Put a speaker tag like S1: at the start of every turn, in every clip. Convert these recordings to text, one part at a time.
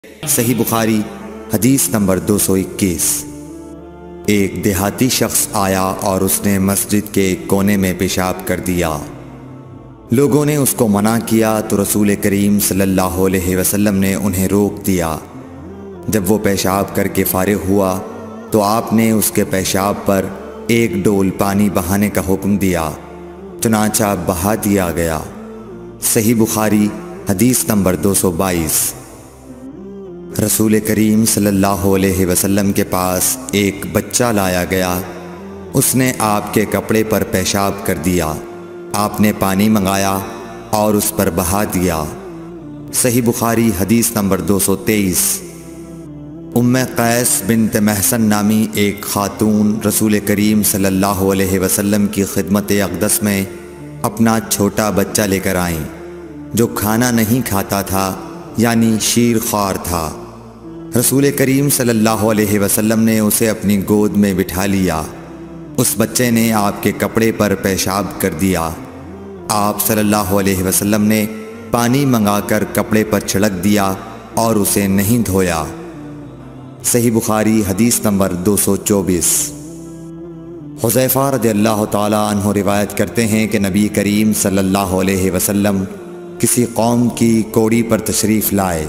S1: صحیح بخاری حدیث نمبر 221۔ ایک دیہاتی شخص آیا اور اس نے مسجد کے ایک کونے میں پیشاب کر دیا۔ لوگوں نے اس کو منع کیا تو رسول کریم صلی اللہ علیہ وسلم نے انہیں روک دیا۔ جب وہ پیشاب کر کے فارغ ہوا تو آپ نے اس کے پیشاب پر ایک ڈول پانی بہانے کا حکم دیا، چنانچہ بہا دیا گیا۔ صحیح بخاری حدیث نمبر 222۔ رسول کریم صلی اللہ علیہ وسلم کے پاس ایک بچہ لایا گیا۔ اس نے آپ کے کپڑے پر پیشاب کر دیا۔ آپ نے پانی منگایا اور اس پر بہا دیا۔ صحیح بخاری حدیث نمبر 223۔ ام قیس بنت محسن نامی ایک خاتون رسول کریم صلی اللہ علیہ وسلم کی خدمت اقدس میں اپنا چھوٹا بچہ لے کر آئیں، جو کھانا نہیں کھاتا تھا، یعنی شیر خوار تھا۔ رسول کریم صلی اللہ علیہ وسلم نے اسے اپنی گود میں بٹھا لیا۔ اس بچے نے آپ کے کپڑے پر پیشاب کر دیا۔ آپ صلی اللہ علیہ وسلم نے پانی منگا کر کپڑے پر چھڑک دیا اور اسے نہیں دھویا۔ صحیح بخاری حدیث نمبر 224۔ حذیفہ رضی اللہ تعالیٰ عنہ روایت کرتے ہیں کہ نبی کریم صلی اللہ علیہ وسلم کسی قوم کی کوڑی پر تشریف لائے،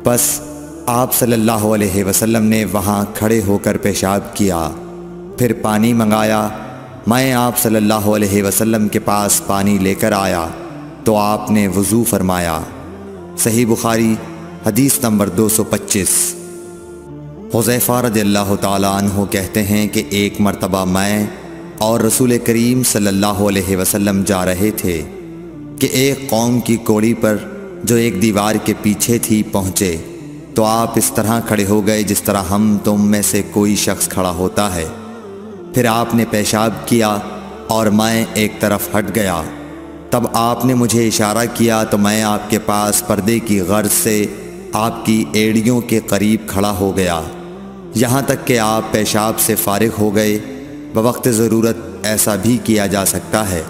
S1: بس آپ صلی اللہ علیہ وسلم نے وہاں کھڑے ہو کر پیشاب کیا، پھر پانی منگایا۔ میں آپ صلی اللہ علیہ وسلم کے پاس پانی لے کر آیا تو آپ نے وضو فرمایا۔ صحیح بخاری حدیث نمبر 225۔ حذیفہ رضی اللہ تعالیٰ عنہ کہتے ہیں کہ ایک مرتبہ میں اور رسول کریم صلی اللہ علیہ وسلم جا رہے تھے کہ ایک قوم کی کوڑی پر جو ایک دیوار کے پیچھے تھی پہنچے، تو آپ اس طرح کھڑے ہو گئے جس طرح ہم تم میں سے کوئی شخص کھڑا ہوتا ہے۔ پھر آپ نے پیشاب کیا اور میں ایک طرف ہٹ گیا۔ تب آپ نے مجھے اشارہ کیا تو میں آپ کے پاس پردے کی غرض سے آپ کی ایڑیوں کے قریب کھڑا ہو گیا، یہاں تک کہ آپ پیشاب سے فارغ ہو گئے۔ بوقت ضرورت ایسا بھی کیا جا سکتا ہے۔